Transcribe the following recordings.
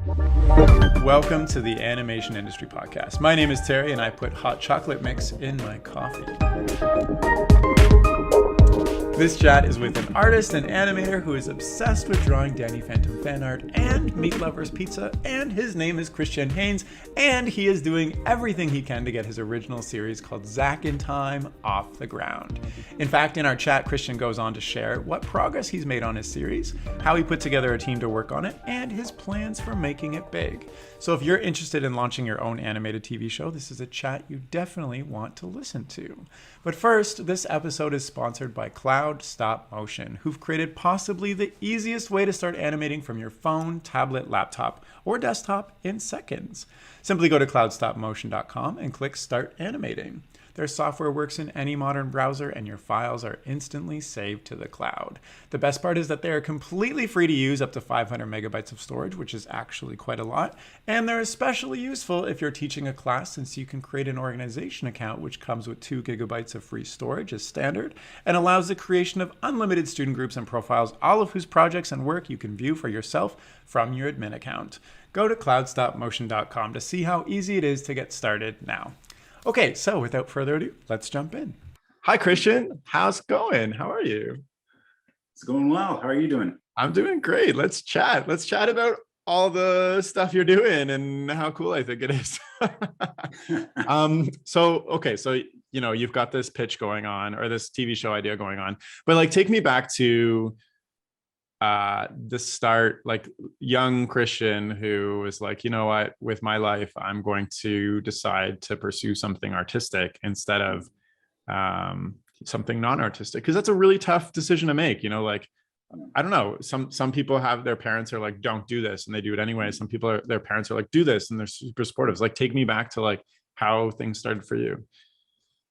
Welcome to the Animation Industry Podcast. My name is Terry and I put hot chocolate mix in my coffee. This chat is with an artist and animator who is obsessed with drawing Danny Phantom fan art and Meat Lovers Pizza, and his name is Christian Haynes, and he is doing everything he can to get his original series called Zack in Time off the ground. In fact, in our chat, Christian goes on to share what progress he's made on his series, how he put together a team to work on it, and his plans for making it big. So if you're interested in launching your own animated TV show, this is a chat you definitely want to listen to. But first, this episode is sponsored by Cloud Stop Motion, who've created possibly the easiest way to start animating from your phone, tablet, laptop, or desktop in seconds. Simply go to cloudstopmotion.com and click Start Animating. Their software works in any modern browser and your files are instantly saved to the cloud. The best part is that they are completely free to use, up to 500 megabytes of storage, which is actually quite a lot. And they're especially useful if you're teaching a class, since you can create an organization account which comes with 2 gigabytes of free storage as standard and allows the creation of unlimited student groups and profiles, all of whose projects and work you can view for yourself from your admin account. Go to cloudstopmotion.com to see how easy it is to get started now. Okay, so without further ado, let's jump in. Hi, Christian. How's it going? How are you? It's going well. How are you doing? I'm doing great. Let's chat. Let's chat about all the stuff you're doing and how cool I think it is. So you've got this pitch going on, or this TV show idea going on, but like take me back to the start, like young Christian who was like, you know what, with my life, I'm going to decide to pursue something artistic instead of something non-artistic, because that's a really tough decision to make. You know, like, I don't know, some people have, their parents are like, don't do this, and they do it anyway. Some people are, their parents are like, do this, and they're super supportive. Like, take me back to like how things started for you.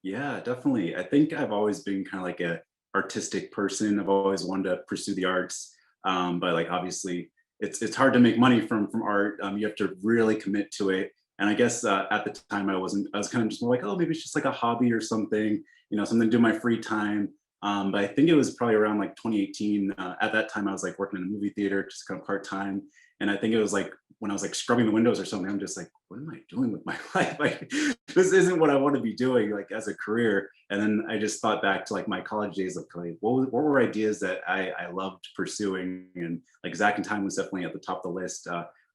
Yeah, definitely. I think I've always been kind of like a artistic person. I've always wanted to pursue the arts. But like, obviously it's hard to make money from art. You have to really commit to it. And I guess at the time I was kind of just more like, oh, maybe it's just like a hobby or something, something to do in my free time. But I think it was probably around like 2018. At that time I was like working in a movie theater, just kind of part-time. And I think it was like when I was like scrubbing the windows or something, I'm just like, what am I doing with my life? Like, this isn't what I want to be doing like as a career. And then I just thought back to like my college days of like, what were ideas that I loved pursuing? And like Zack in Time was definitely at the top of the list.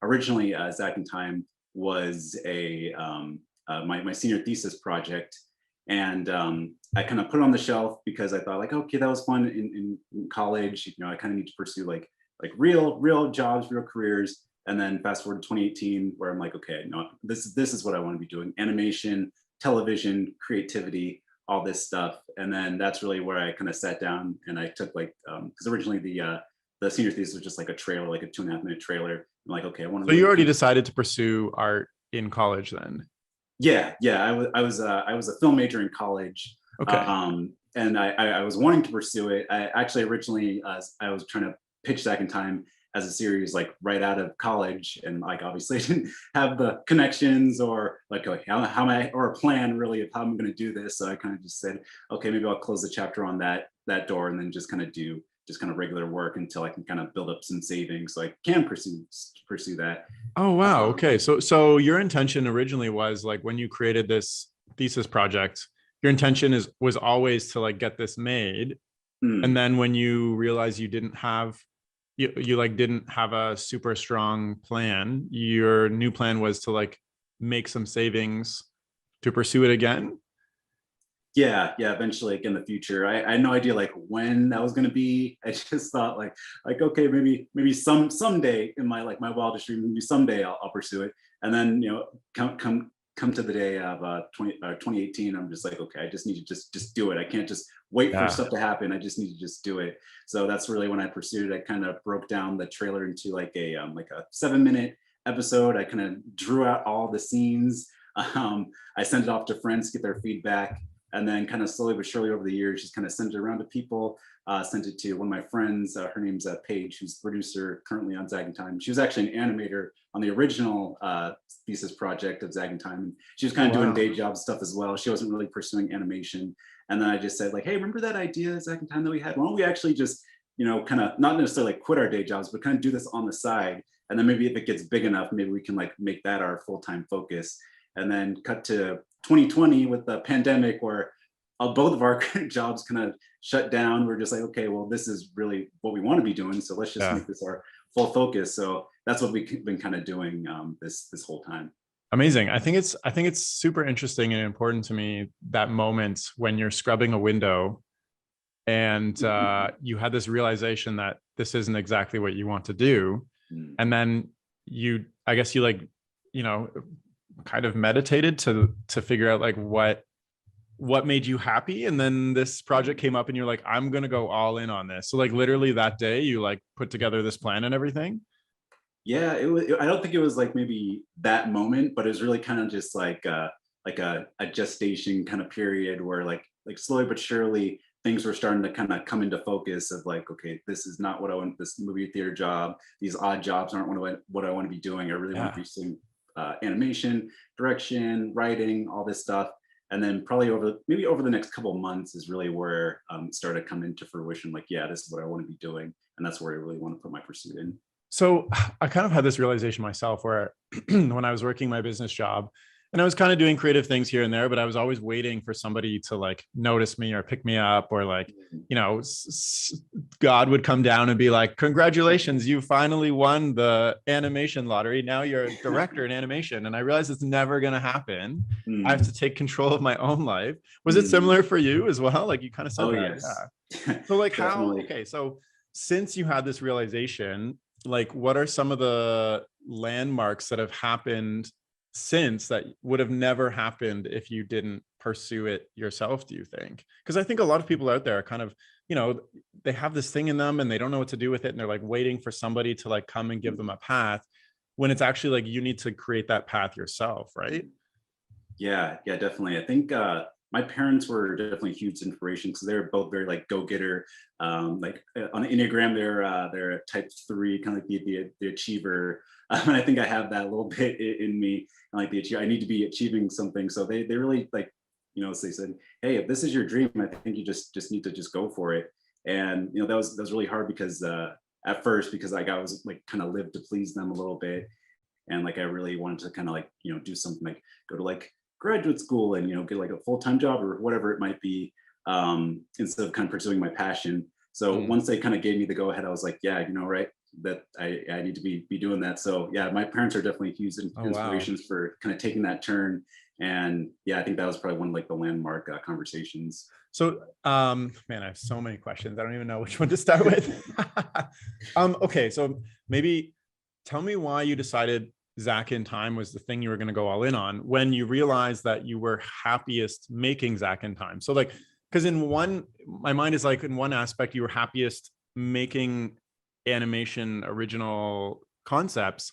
Originally, Zack in Time was my senior thesis project. And I kind of put it on the shelf because I thought like, okay, that was fun in college. I kind of need to pursue like real jobs, real careers. And then fast forward to 2018, where I'm like, okay, no, this is what I want to be doing: animation, television, creativity, all this stuff. And then that's really where I kind of sat down and I took like, because originally the senior thesis was just like a trailer, like a 2.5-minute trailer. I'm like, okay, I want to. So you already decided to pursue art in college then? Yeah. I was a film major in college. Okay. And I was wanting to pursue it. I actually originally I was trying to pitch Zack in Time as a series like right out of college, and like obviously didn't have the connections or like how am I, or a plan really of how I'm going to do this. So I kind of just said, okay, maybe I'll close the chapter on that door and then just kind of do regular work until I can kind of build up some savings so I can pursue that. Oh wow. Okay, so your intention originally was like, when you created this thesis project, your intention was always to like get this made. And then when you realize you didn't have a super strong plan, your new plan was to like make some savings to pursue it again. Yeah, eventually, like in the future. I had no idea like when that was going to be. I just thought like okay, maybe someday in my like my wildest dream, maybe someday I'll pursue it. And then come to the day of 2018, I'm just like, okay, I just need to just do it. I can't just wait for stuff to happen. I just need to just do it. So that's really when I pursued it. I kind of broke down the trailer into like a 7-minute episode. I kind of drew out all the scenes. I sent it off to friends to get their feedback. And then kind of slowly but surely over the years, just kind of sent it around to people, sent it to one of my friends. Her name's Paige, who's the producer currently on Zack in Time. She was actually an animator on the original thesis project of Zack in Time. She was kind of doing day job stuff as well. She wasn't really pursuing animation. And then I just said like, hey, remember that idea Zack in Time that we had? Why don't we actually just, kind of not necessarily like quit our day jobs, but kind of do this on the side. And then maybe if it gets big enough, maybe we can like make that our full-time focus. And then cut to 2020 with the pandemic, where both of our jobs kind of shut down. We're just like, okay, well, this is really what we want to be doing, so let's just Yeah. make this our full focus. So that's what we've been kind of doing this whole time. Amazing. I think it's super interesting and important to me, that moment when you're scrubbing a window and you had this realization that this isn't exactly what you want to do. And then I guess you like, kind of meditated to figure out like what made you happy. And then this project came up and you're like, I'm going to go all in on this. So like literally that day you like put together this plan and everything. Yeah, it was. I don't think it was like maybe that moment, but it was really kind of just like a gestation kind of period where like slowly but surely things were starting to kind of come into focus of like, okay, this is not what I want. This movie theater job, these odd jobs aren't what I want to be doing. I really want to be doing animation, direction, writing, all this stuff. And then probably over the next couple of months is really where it started coming into fruition. Like, yeah, this is what I want to be doing, and that's where I really want to put my pursuit in. So I kind of had this realization myself where when I was working my business job and I was kind of doing creative things here and there, but I was always waiting for somebody to like notice me or pick me up, or like, God would come down and be like, congratulations, you finally won the animation lottery. Now you're a director in animation. And I realized it's never going to happen. I have to take control of my own life. Was it similar for you as well? Like you kind of said that. Yes. Yeah. So like so since you had this realization, like what are some of the landmarks that have happened since that would have never happened if you didn't pursue it yourself, do you think? Because I think a lot of people out there are kind of, they have this thing in them and they don't know what to do with it, and they're like waiting for somebody to like come and give them a path, when it's actually like you need to create that path yourself, right? Yeah, definitely. I think my parents were definitely a huge inspiration because they're both very like go-getter. Like on the Enneagram, they're a type 3, kind of like the achiever. And I think I have that a little bit in me. Like the achiever, I need to be achieving something. So they really like, so they said, hey, if this is your dream, I think you just need to just go for it. And that was really hard because at first, because like I was like kind of lived to please them a little bit, and like I really wanted to kind of like do something like go to like graduate school and get like a full-time job or whatever it might be, instead of kind of pursuing my passion. So once they kind of gave me the go ahead, I was like, yeah, right, that I need to be doing that. So yeah, my parents are definitely huge inspirations for kind of taking that turn. And yeah, I think that was probably one of like the landmark conversations. So man, I have so many questions, I don't even know which one to start with. Okay, so maybe tell me why you decided Zack in Time was the thing you were going to go all in on when you realized that you were happiest making Zack in Time. So like, because my mind is like, in one aspect, you were happiest making animation original concepts.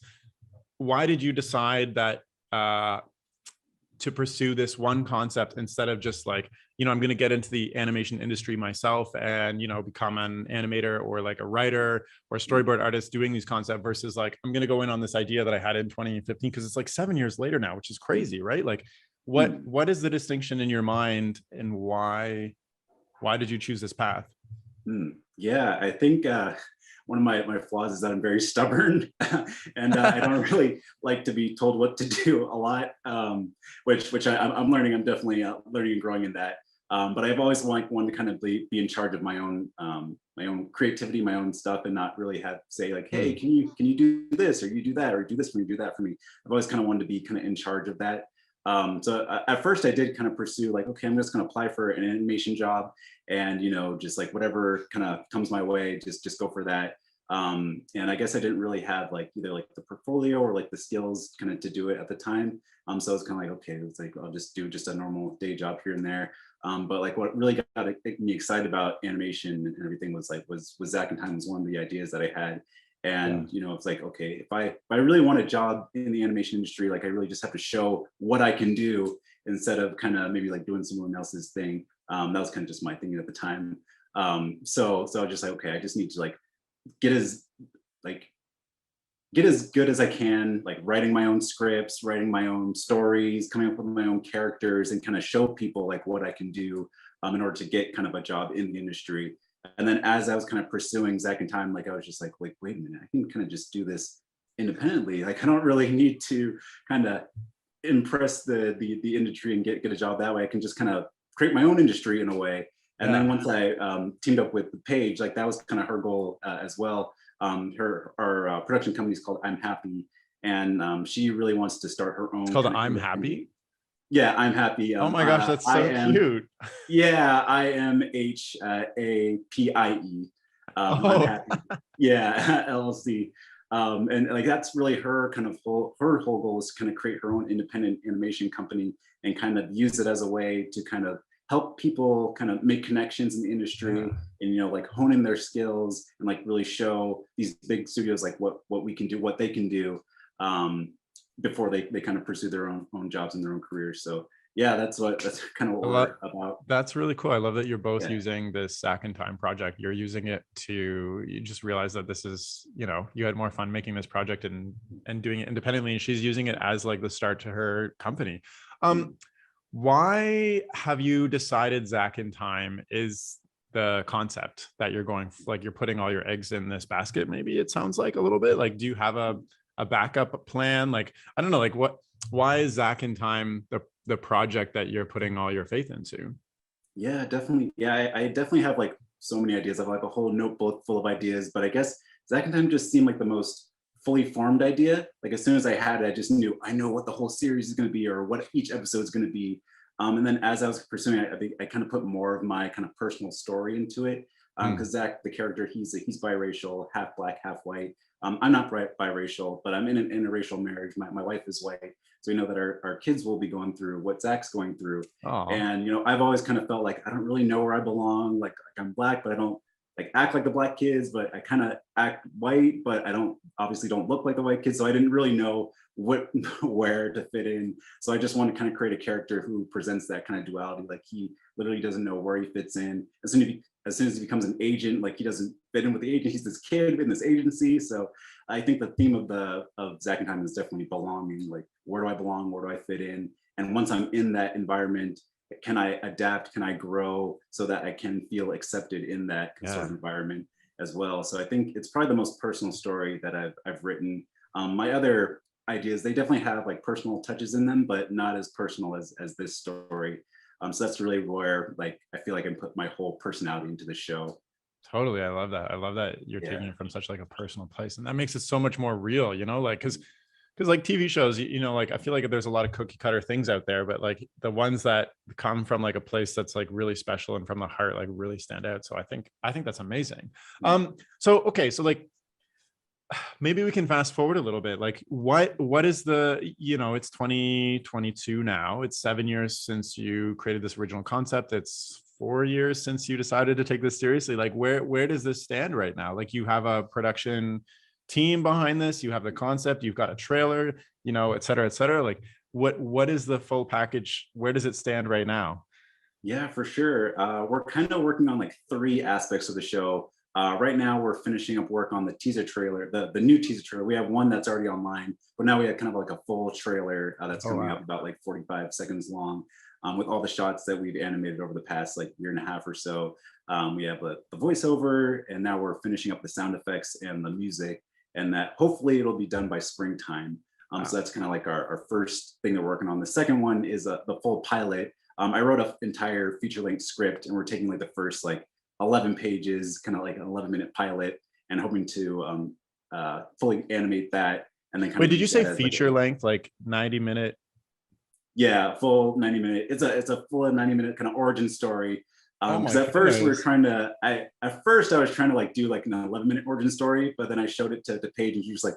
Why did you decide that to pursue this one concept instead of just like, I'm going to get into the animation industry myself and, become an animator or like a writer or a storyboard artist doing these concepts, versus like, I'm going to go in on this idea that I had in 2015, because it's like 7 years later now, which is crazy, right? Like what is the distinction in your mind, and why did you choose this path? Yeah, I think one of my flaws is that I'm very stubborn, and I don't really like to be told what to do a lot, which I'm learning. I'm definitely learning and growing in that. But I've always wanted to kind of be in charge of my own creativity, my own stuff, and not really have say like, hey, can you do this, or you do that, or do this for me, do that for me. I've always kind of wanted to be kind of in charge of that. So at first I did kind of pursue like, okay, I'm just going to apply for an animation job, and just like whatever kind of comes my way, just go for that. And I guess I didn't really have like either like the portfolio or like the skills kind of to do it at the time. So it's kind of like, okay, it's like I'll just do just a normal day job here and there. But like what really got me excited about animation and everything was Zack in Time was one of the ideas that I had. And it's like, okay, if I really want a job in the animation industry, like I really just have to show what I can do instead of kind of maybe like doing someone else's thing. That was kind of just my thinking at the time. So I was just like, okay, I just need to like get as good as I can, like writing my own scripts, writing my own stories, coming up with my own characters, and kind of show people like what I can do in order to get kind of a job in the industry. And then as I was kind of pursuing Zack in Time, like I was just like, wait a minute, I can kind of just do this independently. Like I don't really need to kind of impress the industry and get a job that way. I can just kind of create my own industry in a way. And then Yeah. once I teamed up with Paige, like that was kind of her goal as well. Our production company is called I'm Happy, and she really wants to start her It's own called kind of I'm independent. Happy. Yeah, I'm Happy. Oh my gosh, that's I so am. cute. Yeah, IMHAPIE. I'm Oh, Happy. Yeah, LLC. And like that's really her kind of her whole goal is to kind of create her own independent animation company and kind of use it as a way to kind of help people kind of make connections in the industry yeah. and like hone in their skills and like really show these big studios like what we can do, what they can do, before they kind of pursue their own jobs and their own careers. So yeah, that's kind of what I we're love, about. that's really cool. I love that you're both Yeah. using this Sack and Time project. You're using it to, you just realize that this is, you had more fun making this project and doing it independently. And she's using it as like the start to her company. Why have you decided Zack and Time is the concept that you're going, like you're putting all your eggs in this basket? Maybe it sounds like a little bit like, do you have a backup plan? Like, I don't know, like why is Zack and Time the project that you're putting all your faith into? Yeah, definitely. Yeah, I definitely have like so many ideas. I have like a whole notebook full of ideas, but I guess Zack and Time just seemed like the most fully formed idea. Like as soon as I had it, I just knew I know what the whole series is going to be or what each episode is going to be. And then as I was pursuing it, I think I kind of put more of my kind of personal story into it. Mm. Because Zack, the character, he's biracial, half black, half white. I'm not biracial, but I'm in an interracial marriage. My wife is white, so we know that our kids will be going through what Zack's going through. Oh, And I've always kind of felt like I don't really know where I belong. Like I'm black, but I don't like act like the black kids, but I kind of act white, but I don't look like the white kids. So I didn't really know what where to fit in. So I just want to kind of create a character who presents that kind of duality. Like he literally doesn't know where he fits in. As soon as he becomes an agent, like he doesn't fit in with the agent. He's this kid in this agency. So I think the theme of Zack and Time is definitely belonging. Like where do I belong? Where do I fit in? And once I'm in that environment, can I adapt? Can I grow so that I can feel accepted in that sort yeah. of environment as well? So I think it's probably the most personal story that I've written. My other ideas, they definitely have like personal touches in them, but not as personal as this story. So that's really where like I feel like I put my whole personality into the show. Totally. I love that. I love that you're taking Yeah. it from such like a personal place. And that makes it so much more real, like, because like TV shows, like I feel like there's a lot of cookie cutter things out there, but like the ones that come from like a place that's like really special and from the heart, like really stand out. So I think that's amazing. So okay, so like maybe we can fast forward a little bit. Like what is it's 2022 now. It's 7 years since you created this original concept. It's 4 years since you decided to take this seriously. Like where does this stand right now? Like you have a production team behind this, you have the concept, you've got a trailer, et cetera, et cetera. Like what is the full package? Where does it stand right now? Yeah, for sure. We're kind of working on like three aspects of the show. Right now, we're finishing up work on the teaser trailer, the new teaser trailer. We have one that's already online, but now we have kind of like a full trailer that's Oh coming wow. up about like 45 seconds long, with all the shots that we've animated over the past like year and a half or so. We have the voiceover, and now we're finishing up the sound effects and the music, and that hopefully it'll be done by springtime. Wow. So that's kind of like our first thing that we're working on. The second one is the full pilot. I wrote an entire feature-length script, and we're taking like the first like 11 pages, kind of like an 11-minute pilot, and hoping to fully animate that, and then kind Wait, of did you use say that as like feature length, like 90-minute? yeah, full 90-minute. It's a full 90-minute kind of origin story. Oh Because my at first we were goodness. trying to, at first I was trying to like do like an 11-minute origin story, but then I showed it to Paige, and she was like,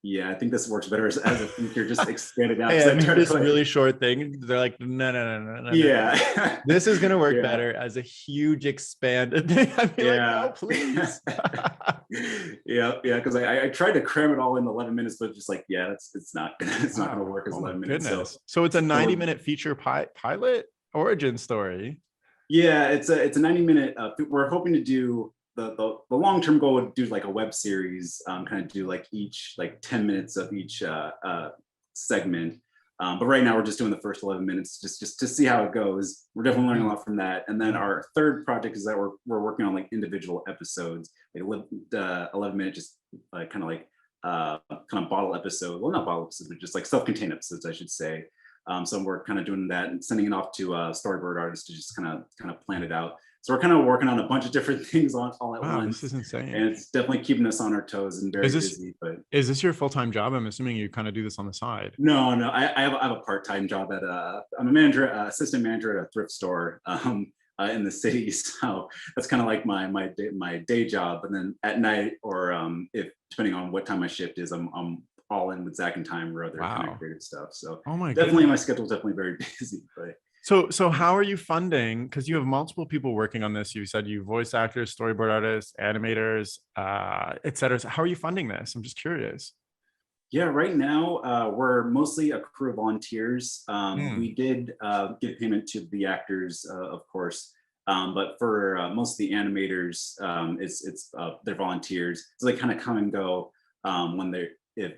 yeah, I think this works better as a feature, just expanded out. Hey, So I I made tried to this like, really short thing. They're like, no, no, no, no, no, no. yeah, This is gonna work yeah. better as a huge expanded thing. I'd be like, no, Yeah. please. Yeah, because I tried to cram it all in 11 minutes, but just like, yeah, it's not it's not gonna Wow. work as Oh my 11 minutes. goodness. So it's a So we're 90-minute feature pilot origin story. yeah, it's a 90-minute. We're hoping to do the long-term goal would do like a web series, kind of do like each like 10 minutes of each segment. But right now we're just doing the first 11 minutes just to see how it goes. We're definitely learning a lot from that. And then our third project is that we're working on like individual episodes, like 11-minute, just kind of like kind of bottle episode. Well, not bottle episodes, but just like self-contained episodes, I should say. So we're kind of doing that and sending it off to storyboard artists to just kind of plan it out. So we're kind of working on a bunch of different things all at Wow, this once, is insane. and it's definitely keeping us on our toes and very Is this busy. But is this your full-time job? I'm assuming you kind of do this on the side. no, I have a part-time job at I'm a manager, assistant manager at a thrift store in the city. So that's kind of like my day job. And then at night, or if depending on what time my shift is, I'm all in with Zack and Time or other kind of Wow. creative stuff. So Oh my definitely goodness. my schedule's definitely very busy. But So how are you funding? Because you have multiple people working on this. You said you voice actors, storyboard artists, animators, et cetera. So how are you funding this? I'm just curious. yeah, right now we're mostly a crew of volunteers. Hmm. We did give payment to the actors, of course, but for most of the animators, it's they're volunteers, so they kind of come and go when they're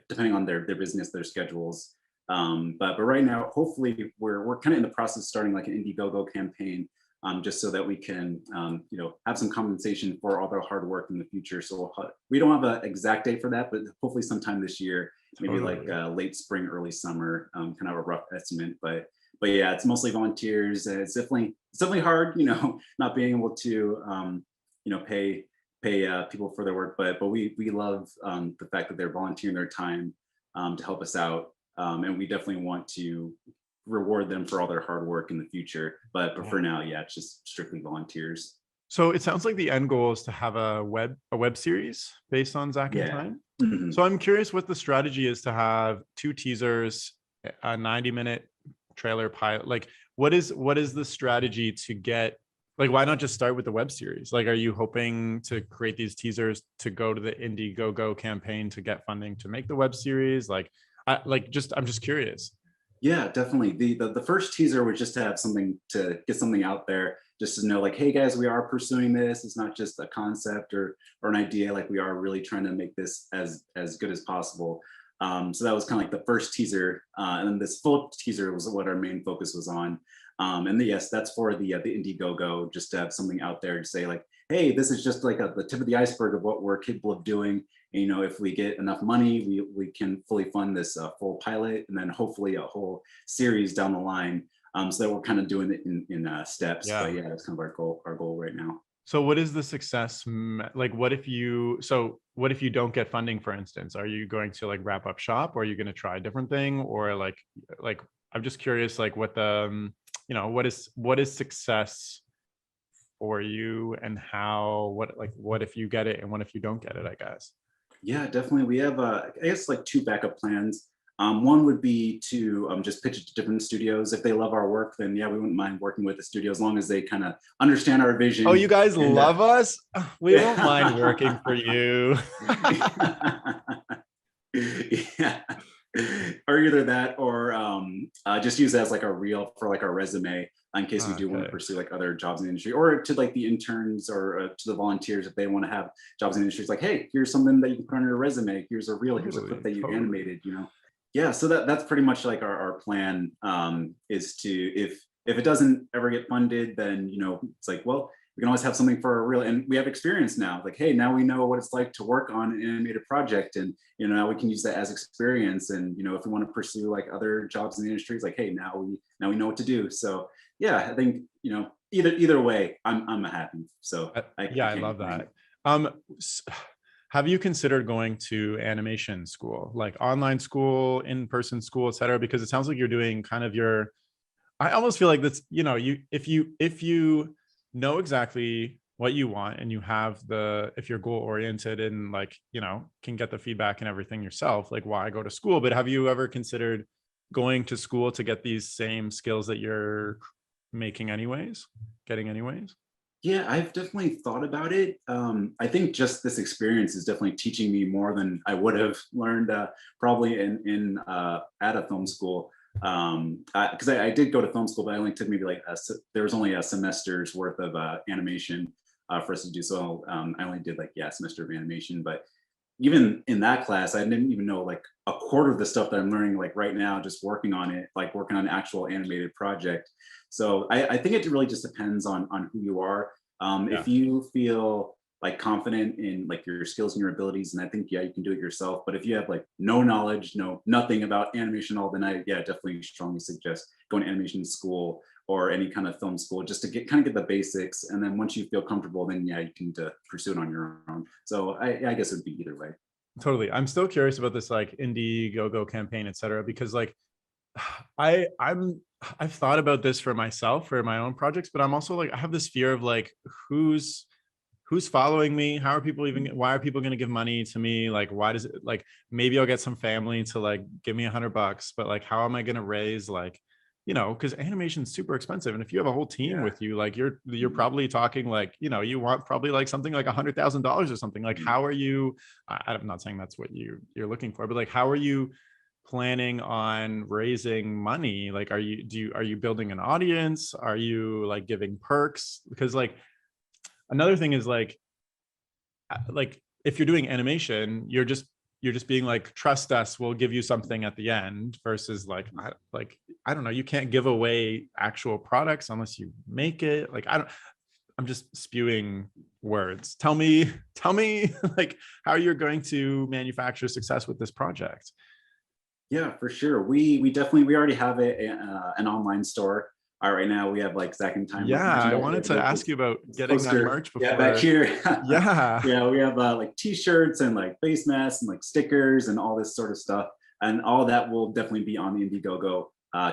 depending on their business, their schedules. But right now, hopefully, we're kind of in the process of starting like an Indiegogo campaign, just so that we can have some compensation for all their hard work in the future. So we don't have an exact date for that, but hopefully sometime this year, maybe like Totally. late spring, early summer, kind of a rough estimate. But yeah, it's mostly volunteers. And it's definitely hard, not being able to pay people for their work. But we love the fact that they're volunteering their time to help us out, and we definitely want to reward them for all their hard work in the future. But for now, yeah, it's just strictly volunteers. So it sounds like the end goal is to have a web series based on Zack and Yeah. Time. Mhm. So I'm curious what the strategy is to have two teasers, a 90-minute trailer pilot. Like what is the strategy to get, like, why not just start with the web series? Like, are you hoping to create these teasers to go to the Indiegogo campaign to get funding to make the web series? I'm just curious. Yeah, definitely. The first teaser was just to have something, to get something out there, just to know like, hey guys, we are pursuing this. It's not just a concept or an idea. Like we are really trying to make this as good as possible. So that was kind of like the first teaser, and then this full teaser was what our main focus was on. Yes, that's for the Indiegogo, just to have something out there to say like, hey, this is just like the tip of the iceberg of what we're capable of doing. And, if we get enough money, we can fully fund this full pilot, and then hopefully a whole series down the line. So that we're kind of doing it in steps. Yeah. But yeah, that's kind of our goal right now. So what is the success? Like, what if you don't get funding, for instance? Are you going to like wrap up shop, or are you going to try a different thing? Or like, I'm just curious, like what the, what is success for you, and what if you get it and what if you don't get it, I guess. Yeah, definitely. We have, I guess, like two backup plans. One would be to just pitch it to different studios. If they love our work, then yeah, we wouldn't mind working with the studio as long as they kind of understand our Oh, vision. you guys And love us? We won't mind working yeah. for you. Yeah. Or either that, or just use it as like a reel for like our resume in case we do want to Okay. pursue like other jobs in the industry, or to like the interns, or to the volunteers if they want to have jobs in the industry. It's like, hey, here's something that you can put on your resume. Here's a reel. Here's a clip Totally, that you totally. animated. Yeah. So that's pretty much like our plan, is to, if it doesn't ever get funded, then it's like, well, we can always have something for a real, and we have experience now. Like, hey, now we know what it's like to work on an animated project, and now we can use that as experience. And if we want to pursue like other jobs in the industry, it's like, hey, now we know what to do. So yeah, I think either way, I'm happy. So I Yeah, I can't love complain. that. S- have you considered going to animation school, like online school, in-person school, et cetera? Because it sounds like you're doing kind of your, I almost feel like that's, if you know exactly what you want, and you have if you're goal oriented, and like, can get the feedback and everything yourself, like why go to school? But have you ever considered going to school to get these same skills that you're making anyways, getting anyways? Yeah, I've definitely thought about it. I think just this experience is definitely teaching me more than I would have learned, probably in at a film school. Because I did go to film school, but it only took me like there was only a semester's worth of animation for us to do. So I only did like, yeah, a semester of animation. But even in that class, I didn't even know like a quarter of the stuff that I'm learning like right now, just working on it, like working on an actual animated project. So I think it really just depends on who you are. Yeah. If you feel like confident in like your skills and your abilities, and I think, yeah, you can do it yourself. But if you have like no knowledge, nothing about animation all the night, yeah, definitely strongly suggest going to animation school or any kind of film school just to get the basics. And then once you feel comfortable, then yeah, you can pursue it on your own. So I guess it would be either way. Totally. I'm still curious about this like Indiegogo campaign, et cetera, because like I've thought about this for myself for my own projects, but I'm also like I have this fear of like who's following me, how are people even, why are people going to give money to me, like why does it, like maybe I'll get some family to like give me $100, but like how am I going to raise like, because animation's super expensive, and if you have a whole team Yeah. with you, like you're probably talking like, you want probably like something like $100,000 or something. Like how are you, I'm not saying that's what you're looking for, but like how are you planning on raising money? Like are you building an audience? Are you like giving perks? Because like another thing is like if you're doing animation, you're just being like, trust us, we'll give you something at the end, versus like I don't know, you can't give away actual products unless you make it. Like I'm just spewing words. Tell me like how you're going to manufacture success with this project. Yeah, for sure. We already have an online store. Right now we have like Zack and Time Yeah, I merchandise. We wanted have to ask this you about getting that poster, merch yeah, back before. here. Yeah. Yeah, we have like t-shirts and like face masks and like stickers and all this sort of stuff. And all that will definitely be on the Indiegogo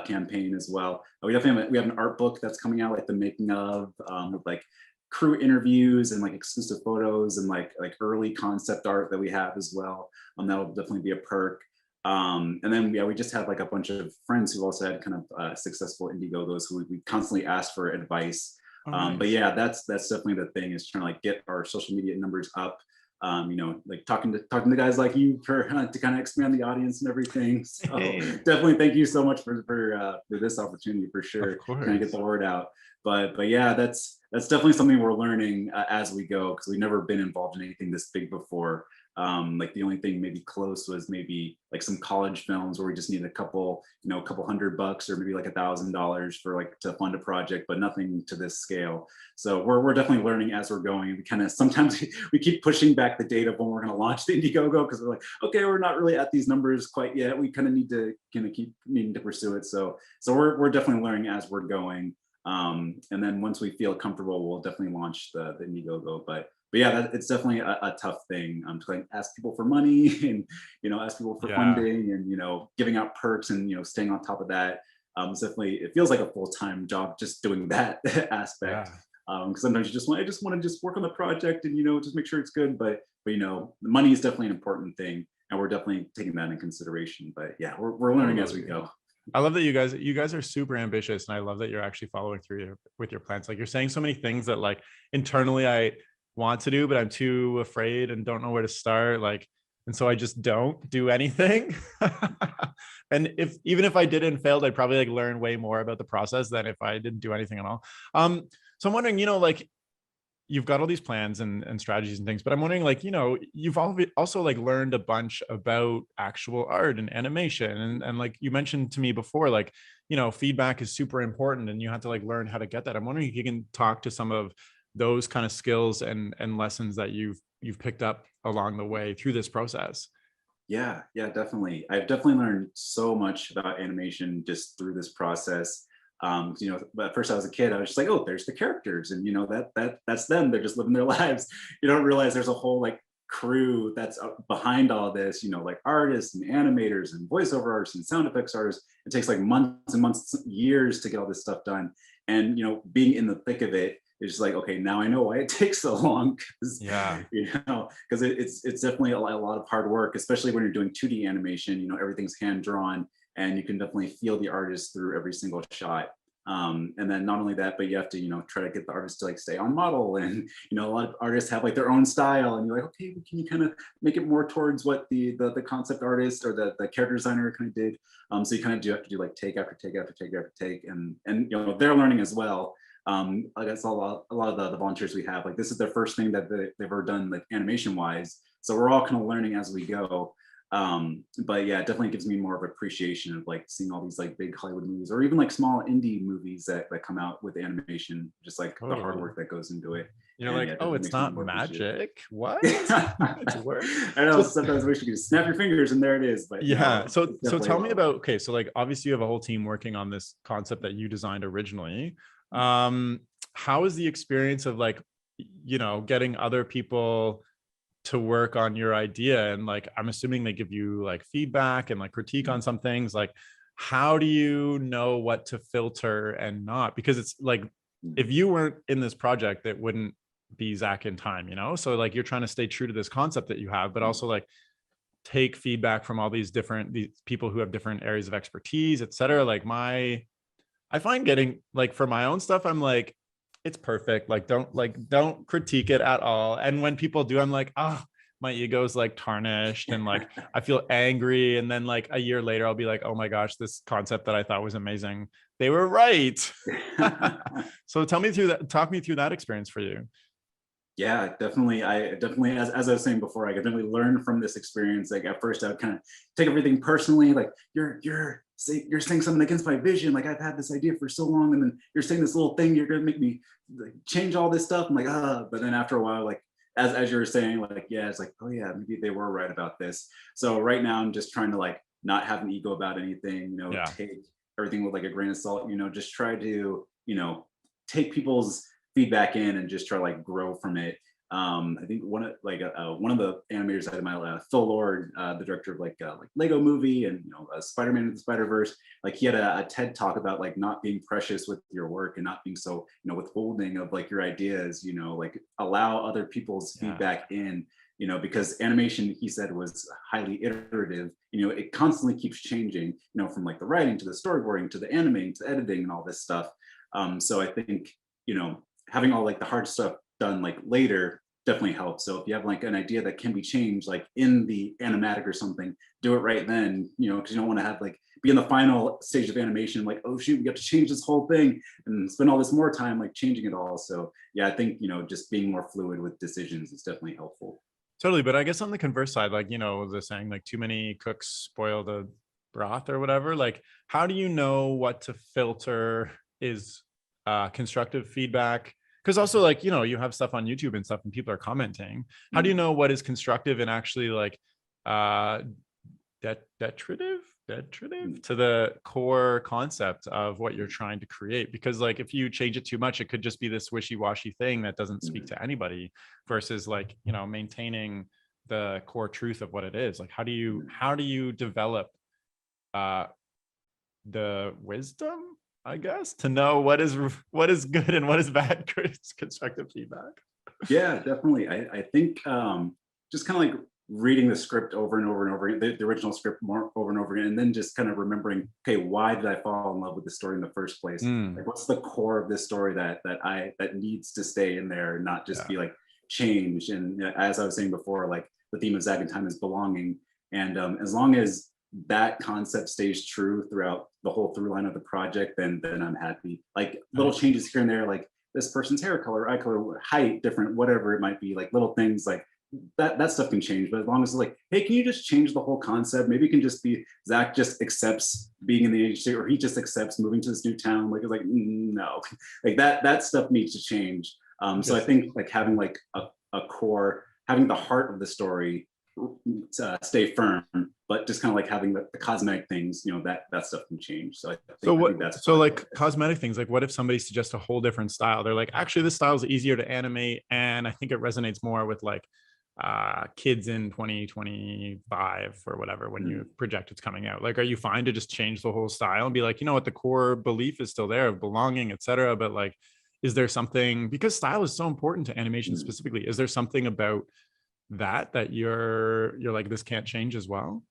campaign as well. We have an art book that's coming out, like the making of, with like crew interviews and like exclusive photos and like early concept art that we have as well. That'll definitely be a perk. And then yeah, we just have like a bunch of friends who also had kind of successful Indiegogos who we constantly ask for advice. Oh, But nice. yeah, that's definitely the thing, is trying to like get our social media numbers up. Like talking to guys like you to kind of expand the audience and everything. So Hey, definitely thank you so much for this opportunity for of sure. Kind of get course. the word out. But yeah, that's definitely something we're learning as we go, because we've never been involved in anything this big before. Like the only thing maybe close was maybe like some college films where we just needed a couple $100 or maybe like $1,000 for like to fund a project, but nothing to this scale. So we're definitely learning as we're going. We kind of sometimes we keep pushing back the date of when we're going to launch the Indiegogo, because we're like, okay, we're not really at these numbers quite yet. We kind of need to keep needing to pursue it. So we're definitely learning as we're going. And then once we feel comfortable, we'll definitely launch the Indiegogo. But yeah, it's definitely a tough thing to like ask people for money and ask people for Yeah. funding and giving out perks and staying on top of that. It's definitely, it feels like a full-time job just doing that aspect. Yeah. Because sometimes I just want to just work on the project and just make sure it's good. But the money is definitely an important thing, and we're definitely taking that in consideration. But yeah, we're learning as we Totally. go. I love that you guys are super ambitious, and I love that you're actually following through with your plans. Like you're saying so many things that like internally I want to do, but I'm too afraid and don't know where to start. Like, and so I just don't do anything. And even if I did and failed, I'd probably like learn way more about the process than if I didn't do anything at all. So I'm wondering, like you've got all these plans and strategies and things, but I'm wondering, like, you've also like learned a bunch about actual art and animation. And like you mentioned to me before, like, feedback is super important and you have to like learn how to get that. I'm wondering if you can talk to some of those kind of skills and lessons that you've picked up along the way through this process. Yeah, definitely. I've definitely learned so much about animation just through this process. But at first I was a kid, I was just like, oh, there's the characters, and that's them. They're just living their lives. You don't realize there's a whole like crew that's behind all this. Like artists and animators and voiceover artists and sound effects artists. It takes like months and months, years to get all this stuff done. And being in the thick of it, it's just like, okay, now I know why it takes so long, because Yeah. it's definitely a lot of hard work, especially when you're doing 2D animation. Everything's hand drawn, and you can definitely feel the artist through every single shot. And then not only that, but you have to try to get the artist to like stay on model, and a lot of artists have like their own style, and you're like, okay, can you kind of make it more towards what the concept artist or the character designer kind of did. So you kind of do have to do like take after take after take after take, and they're learning as well. I guess a lot of the volunteers we have, like, this is their first thing that they've ever done, like animation wise. So we're all kind of learning as we go. But yeah, it definitely gives me more of appreciation of like seeing all these like big Hollywood movies, or even like small indie movies that come out with animation, just like the hard Totally. work that goes into it. You're And yeah, like, it oh, definitely it's makes me not more appreciative. magic. What? It's work. I know So sometimes I wish you could just snap your fingers and there it is, but yeah. no, So it's so definitely tell me helped. about, okay, so like obviously you have a whole team working on this concept that you designed originally. How is the experience of like, getting other people to work on your idea? And like, I'm assuming they give you like feedback and like critique on some things. Like, how do you know what to filter and not? Because it's like, if you weren't in this project, it wouldn't be Zack in time, So like, you're trying to stay true to this concept that you have, but also like take feedback from all these people who have different areas of expertise, et cetera. Like I find getting like, for my own stuff, I'm like, it's perfect. Like, don't critique it at all. And when people do, I'm like, my ego's like tarnished and like I feel angry. And then like a year later, I'll be like, oh my gosh, this concept that I thought was amazing, they were right. So talk me through that experience for you. Yeah, definitely. I definitely, as I was saying before, I definitely learned from this experience. Like at first, I would kind of take everything personally. Like you're saying something against my vision. Like I've had this idea for so long, and then you're saying this little thing. You're gonna make me like change all this stuff. I'm like, ah. But then after a while, like as you were saying, like yeah, it's like, oh yeah, maybe they were right about this. So right now, I'm just trying to like not have an ego about anything. Yeah. Take everything with like a grain of salt. Just try to take people's feedback in and just try to like grow from it. I think one of the animators I had in my Phil Lord, the director of like Lego Movie and Spider-Man and the Spider-Verse, like he had a TED talk about like not being precious with your work and not being so withholding of like your ideas. Like allow other people's Yeah. feedback in. Because animation, he said, was highly iterative. It constantly keeps changing. From like the writing to the storyboarding to the animating to editing and all this stuff. So I think having all like the hard stuff done like later definitely helps. So if you have like an idea that can be changed like in the animatic or something, do it right then, because you don't want to have like be in the final stage of animation like, oh shoot, we have to change this whole thing and spend all this more time like changing it all. So yeah, I think just being more fluid with decisions is definitely helpful. Totally. But I guess on the converse side, like, the saying, like, too many cooks spoil the broth or whatever. Like, how do you know what to filter is constructive feedback? Because also, like, you have stuff on YouTube and stuff and people are commenting. How do you know what is constructive and actually like uh detritive to the core concept of what you're trying to create? Because like, if you change it too much, it could just be this wishy-washy thing that doesn't speak to anybody, versus like, maintaining the core truth of what it is. Like, how do you develop uh the wisdom, I guess, to know what is good and what is bad constructive feedback? Yeah, definitely. I think just kind of like reading the script over and over and over, the original script more over and over again, and then just kind of remembering, okay, why did I fall in love with the story in the first place? Like, what's the core of this story that needs to stay in there, and not just Yeah. be like changed? And as I was saying before, like the theme of Zack and Time is belonging, and as long as that concept stays true throughout the whole through line of the project, then I'm happy. Like little Nice. changes here and there, like this person's hair color, eye color, height, different, whatever it might be, like little things like that stuff can change. But as long as it's like, hey, can you just change the whole concept? Maybe it can just be Zack just accepts being in the agency, or he just accepts moving to this new town. Like it's like, no, like that stuff needs to change. So I think like having like a core, having the heart of the story stay firm, but just kind of like having the cosmetic things, that stuff can change. So I think that's So like cosmetic things, like what if somebody suggests a whole different style? They're like, actually, this style is easier to animate, and I think it resonates more with like kids in 2025 or whatever, when you project it's coming out. Like, are you fine to just change the whole style and be like, what, the core belief is still there of belonging, etc., but like, is there something, because style is so important to animation specifically, is there something about that you're like, this can't change as well?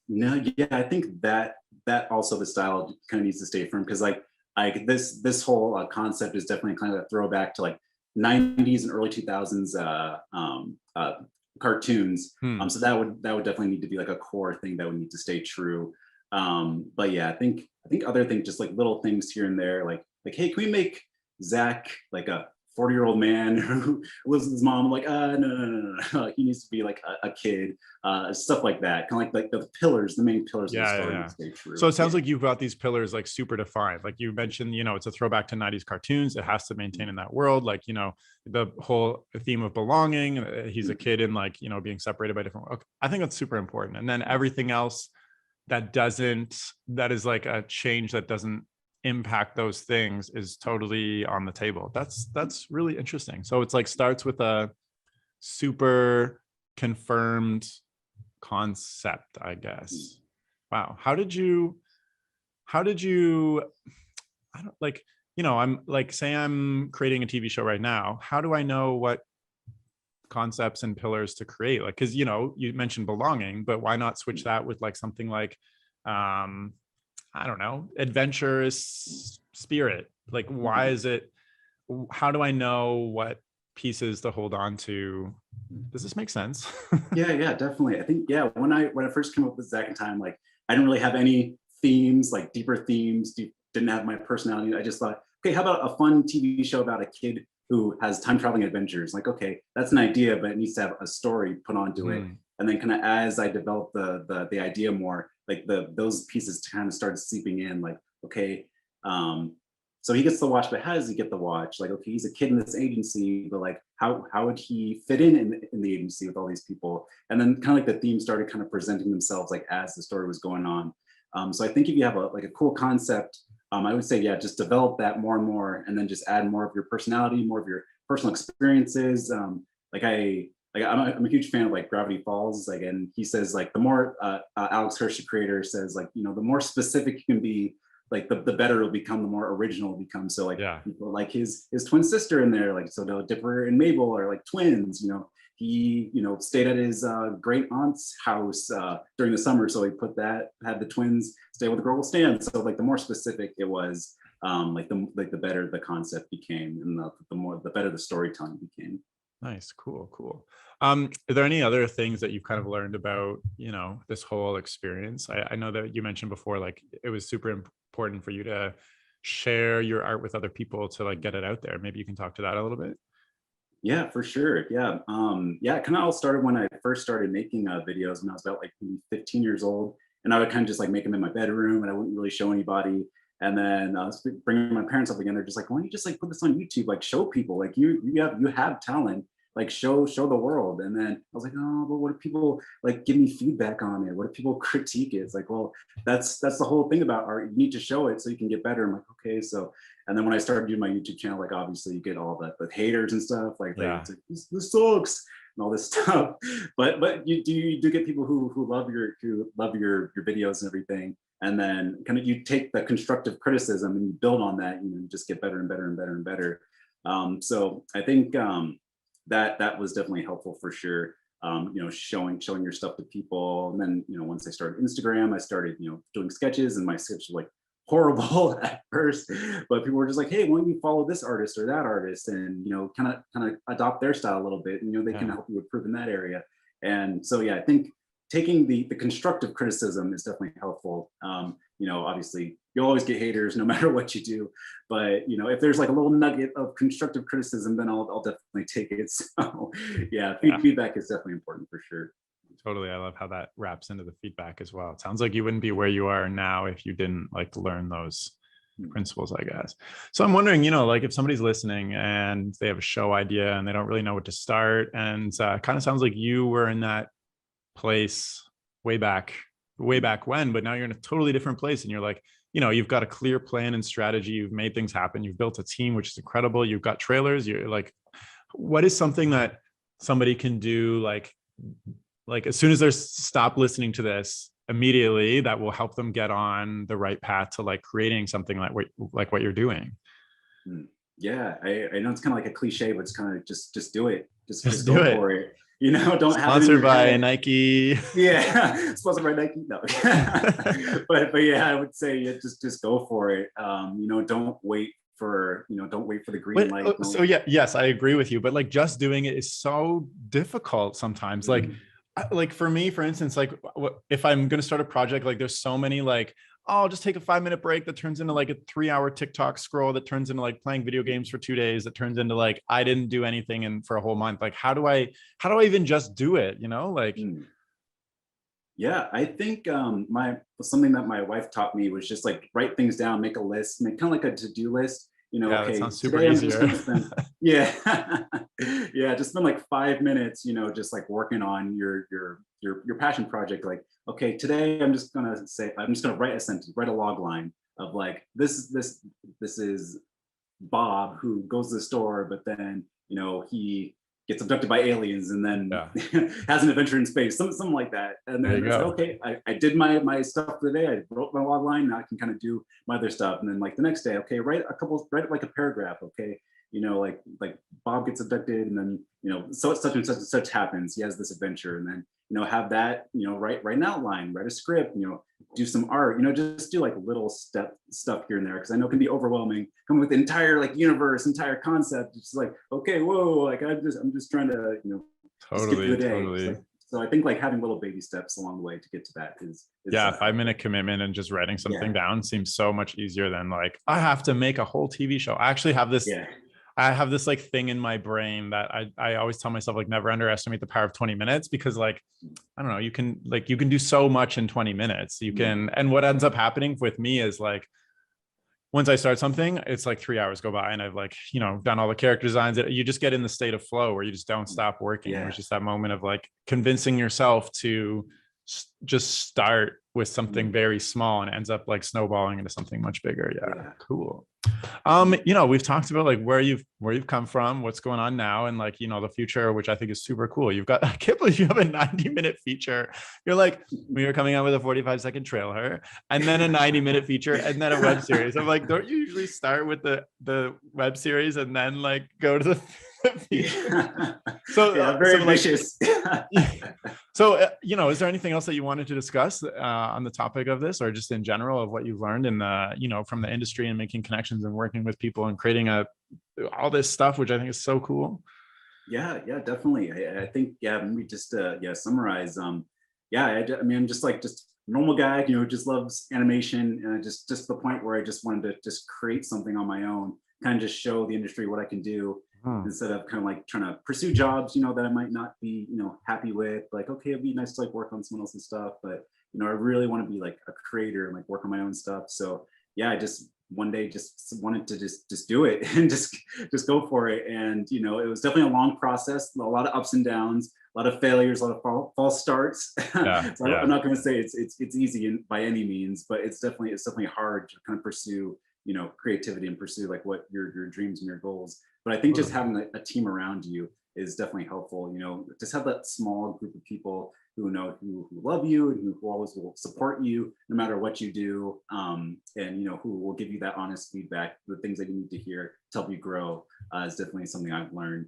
No, yeah, I think that also the style kind of needs to stay firm, because like this whole concept is definitely kind of a throwback to like 90s and early 2000s cartoons. So that would definitely need to be like a core thing that would need to stay true. But yeah, I think other things, just like little things here and there, like hey, can we make Zack like a 40-year-old man who lives with his mom. I'm like, no. He needs to be like a kid, stuff like that. Kind of like the pillars, the main pillars of the story would stay true. So it sounds like you've got these pillars like super defined. Like you mentioned, it's a throwback to 90s cartoons. It has to maintain in that world. Like, the whole theme of belonging. He's a kid and like, being separated by different. Okay, I think that's super important. And then everything else that is like a change that doesn't impact those things is totally on the table. That's really interesting. So it's like starts with a super confirmed concept, I guess. Wow. How did you I don't like, I'm like, say I'm creating a TV show right now. How do I know what concepts and pillars to create? Like, because you mentioned belonging, but why not switch that with like something like I don't know, adventurous spirit? Like, why is it, how do I know what pieces to hold on to? Does this make sense? Yeah, definitely. I think, when I first came up with Zack and Time, like I didn't really have any themes, like deeper themes, didn't have my personality. I just thought, okay, how about a fun TV show about a kid who has time traveling adventures? Like, okay, that's an idea, but it needs to have a story put onto it. And then kind of as I developed the idea more, like those pieces kind of started seeping in, like, okay, so he gets the watch, but how does he get the watch? Like, okay, he's a kid in this agency, but like, how would he fit in the agency with all these people? And then kind of like the theme started kind of presenting themselves like as the story was going on. So I think if you have a cool concept, I would say, just develop that more and more, and then just add more of your personality, more of your personal experiences. I'm a huge fan of like Gravity Falls. Like, and he says like the more Alex Hirsch, the creator, says like, the more specific you can be, like the better it'll become, the more original it'll become. So like people like his twin sister in there, like so Dipper and Mabel are like twins. He stayed at his great aunt's house during the summer, so he had the twins stay with the girl stand. So like the more specific it was, the better the concept became, and the better the storytelling became. Nice. Cool. Are there any other things that you've kind of learned about, this whole experience? I know that you mentioned before, like it was super important for you to share your art with other people to like get it out there. Maybe you can talk to that a little bit. Yeah, for sure. Yeah. It kind of all started when I first started making videos when I was about like 15 years old. And I would kind of just like make them in my bedroom and I wouldn't really show anybody. And then I was bringing my parents up again. They're just like, why don't you just like put this on YouTube? Like show people, like you have talent, like show the world. And then I was like, oh, but what if people like give me feedback on it? What if people critique it? It's like, well, that's the whole thing about art. You need to show it so you can get better. I'm like, okay, so. And then when I started doing my YouTube channel, like obviously you get all the haters and stuff, like, it's like this sucks and all this stuff. But you do get people who love your videos and everything. And then kind of you take the constructive criticism and you build on that, you just get better and better and better and better. So I think that was definitely helpful for sure. Showing your stuff to people. And then, once I started Instagram, I started, doing sketches, and my sketches were like horrible at first, but people were just like, hey, why don't you follow this artist or that artist, and kind of adopt their style a little bit, and they can help you improve in that area. And so I think taking the constructive criticism is definitely helpful. Obviously you'll always get haters no matter what you do, but if there's like a little nugget of constructive criticism, then I'll definitely take it. So feedback is definitely important for sure. Totally. I love how that wraps into the feedback as well. It sounds like you wouldn't be where you are now if you didn't like learn those principles, I guess. So I'm wondering, like if somebody's listening and they have a show idea and they don't really know what to start, and kind of sounds like you were in that place way back when, but now you're in a totally different place, and you're like, you've got a clear plan and strategy. You've made things happen. You've built a team, which is incredible. You've got trailers. You're like, what is something that somebody can do like as soon as they stop listening to this immediately that will help them get on the right path to like creating something like what you're doing? Yeah, I know it's kind of like a cliche, but it's kind of just do it. Just do go it. for it. Don't have sponsored by Nike. Yeah, sponsored by Nike. No, but I would say just go for it. Don't wait for the green light. So yes, I agree with you. But like just doing it is so difficult sometimes. Like for me, for instance, like if I'm going to start a project, like there's so many like, I'll just take a 5-minute break that turns into like a 3-hour TikTok scroll that turns into like playing video games for 2 days that turns into like I didn't do anything for a whole month. Like how do I even just do it? Like Yeah, I think my something that my wife taught me was just like write things down, make a list, make kind of like a to-do list. yeah, that Okay, sounds super today I'm just easier. gonna spend, yeah, yeah, just spend like 5 minutes, just like working on your passion project. Like, okay, today I'm just gonna write a sentence, write a log line of like this is Bob who goes to the store, but then he gets abducted by aliens and then Yeah, has an adventure in space, something like that. And there then you it's like, go. okay, I did my stuff for the day. I wrote my log line. Now I can kind of do my other stuff. And then like the next day, okay, write like a paragraph. Okay, like Bob gets abducted, and then so such and such happens. He has this adventure, and then have that write an outline, write a script, do some art, just do like little stuff here and there, because I know it can be overwhelming. Come with the entire like universe, entire concept. It's like, okay, whoa, like I'm just trying to just get through Totally, the day. It's totally. like, so I think like having little baby steps along the way to get to that is Yeah, 5-minute commitment and just writing something yeah, down seems so much easier than like I have to make a whole TV show. I actually have this yeah, I have this like thing in my brain that I always tell myself like never underestimate the power of 20 minutes, because like I don't know, you can do so much in 20 minutes. And what ends up happening with me is like once I start something, it's like 3 hours go by and I've like, done all the character designs. You just get in the state of flow where you just don't stop working. It was yeah. just that moment of like convincing yourself to just start with something very small, and it ends up like snowballing into something much bigger. Yeah, Yeah. cool. We've talked about like where you've come from, what's going on now, and like the future, which I think is super cool. You've got I can't believe you have a 90-minute feature. You're like we were coming out with a 45-second trailer and then a 90-minute feature and then a web series. I'm like, don't you usually start with the web series and then like go to the feature? Yeah. So Yeah, very ambitious. so is there anything else that you wanted to discuss on the topic of this, or just in general of what you've learned in the from the industry and making connections and working with people and creating all this stuff, which I think is so cool? Yeah, definitely. I think, yeah, maybe just summarize. Yeah, I mean, I'm just like just normal guy, just loves animation, and just the point where I just wanted to just create something on my own, kind of just show the industry what I can do, instead of kind of like trying to pursue jobs, that I might not be, happy with. Like, okay, it'd be nice to like work on someone else's stuff, but I really want to be like a creator and like work on my own stuff. So yeah, I just one day just wanted to just do it and just go for it. And it was definitely a long process, a lot of ups and downs, a lot of failures, a lot of false starts. Yeah, So yeah. I'm not going to say it's easy by any means, but it's definitely hard to kind of pursue creativity and pursue like what your dreams and your goals. But I think just having a team around you is definitely helpful. Just have that small group of people who love you and who always will support you no matter what you do, and who will give you that honest feedback, the things that you need to hear to help you grow, is definitely something I've learned.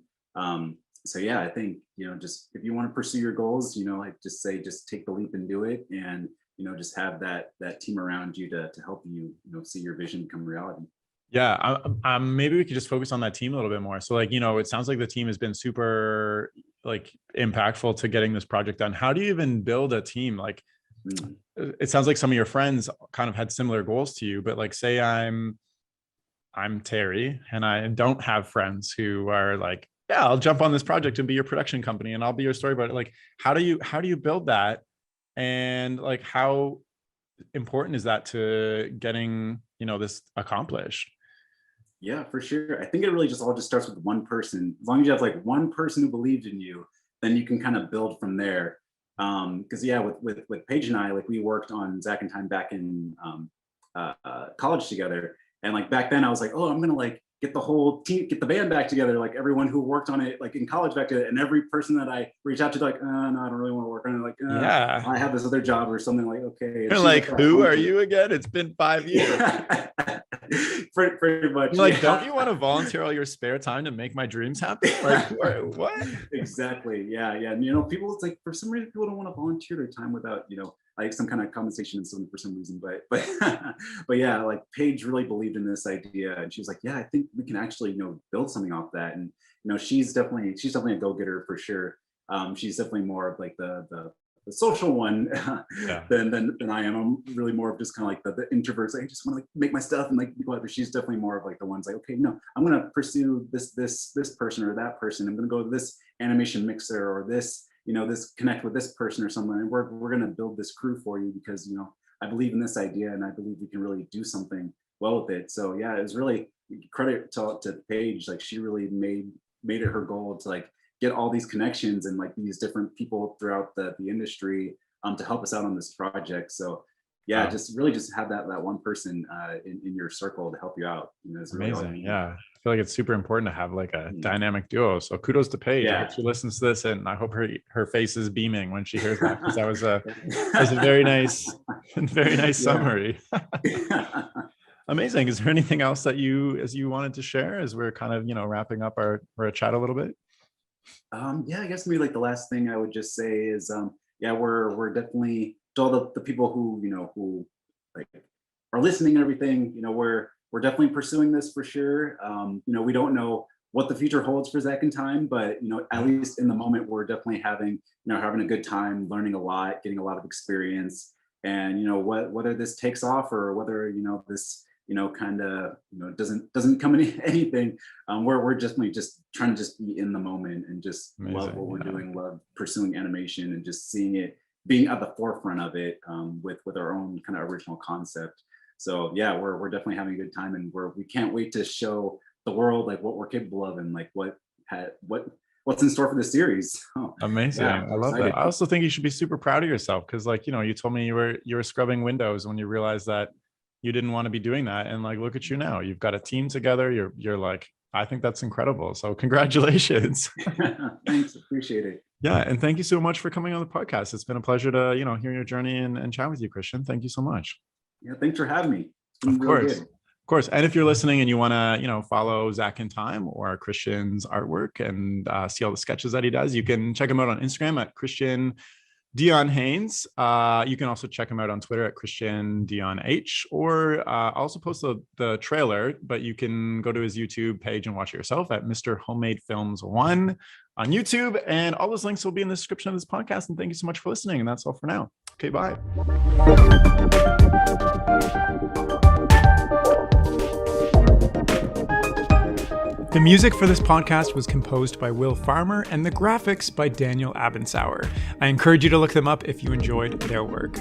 So yeah, I think just if you want to pursue your goals, I just say just take the leap and do it, and just have that team around you to help you see your vision become reality. Yeah, maybe we could just focus on that team a little bit more. So, like, it sounds like the team has been super like impactful to getting this project done. How do you even build a team? Like, Mm. it sounds like some of your friends kind of had similar goals to you, but like, say I'm Terry and I don't have friends who are like, yeah, I'll jump on this project and be your production company and I'll be your storyboard. Like, how do you build that? And like, how important is that to getting this accomplished? Yeah, for sure. I think it really just all just starts with one person. As long as you have like one person who believed in you, then you can kind of build from there. Because yeah, with Paige and I, like we worked on Zack and Time back in college together, and like back then I was like, oh, I'm gonna like get the whole team, get the band back together, like everyone who worked on it, like in college back together, and every person that I reach out to, like, no, I don't really want to work on it, like, Yeah. I have this other job or something, like, okay. And You're she's like, like, oh, who are you again? It's been 5 years. yeah. Pretty much. You're like, Yeah. don't you want to volunteer all your spare time to make my dreams happen? Like, what? Exactly. Yeah. And people, it's like for some reason people don't want to volunteer their time without, like some kind of compensation and something for some reason. But but yeah, like Paige really believed in this idea, and she was like, yeah, I think we can actually, build something off that. And she's definitely a go-getter for sure. She's definitely more of like the the social one Yeah. than I am. I'm really more of just kind of like the introverts. I just want to like make my stuff and like go out. But she's definitely more of like the ones like, okay, no, I'm gonna pursue this person or that person. I'm gonna go to this animation mixer or this, this connect with this person or something. And we're gonna build this crew for you because I believe in this idea and I believe we can really do something well with it. So yeah, it was really credit to Paige. Like she really made it her goal to like get all these connections and like these different people throughout the industry to help us out on this project. So yeah, just really just have that one person in your circle to help you out. It's really Amazing. Yeah. I feel like it's super important to have like a dynamic duo. So kudos to Paige. I hope she listens to this and I hope her face is beaming when she hears that, because that was a very nice summary. Amazing. Is there anything else that you wanted to share as we're kind of, wrapping up our chat a little bit? Yeah, I guess maybe like the last thing I would just say is, yeah, we're definitely to all the people who like are listening and everything, we're definitely pursuing this for sure. We don't know what the future holds for Zack and Time, but at least in the moment, we're definitely having a good time, learning a lot, getting a lot of experience, and whether this takes off or whether this kind of doesn't come in anything. We're definitely just trying to just be in the moment and just love what we're doing, love pursuing animation and just seeing it, being at the forefront of it with our own kind of original concept. So yeah, we're definitely having a good time, and we can't wait to show the world like what we're capable of and like what's in store for the series. Amazing. Yeah, I love that. I also think you should be super proud of yourself because like, you told me you were scrubbing windows when you realized that you didn't want to be doing that. And like, look at you now, you've got a team together. You're like, I think that's incredible. So congratulations. Thanks. Appreciate it. Yeah. And thank you so much for coming on the podcast. It's been a pleasure to, hear your journey and chat with you, Christian. Thank you so much. Yeah. Thanks for having me. Of course. Of course. And if you're listening and you want to, follow Zack and Time or Christian's artwork and see all the sketches that he does, you can check him out on Instagram at Christian Dion Haynes. You can also check him out on Twitter at Christian Dion H, or also post the trailer, but you can go to his YouTube page and watch it yourself at Mr. Homemade Films 1 on YouTube. And all those links will be in the description of this podcast. And thank you so much for listening. And that's all for now. Okay, bye. The music for this podcast was composed by Will Farmer and the graphics by Daniel Abensauer. I encourage you to look them up if you enjoyed their work.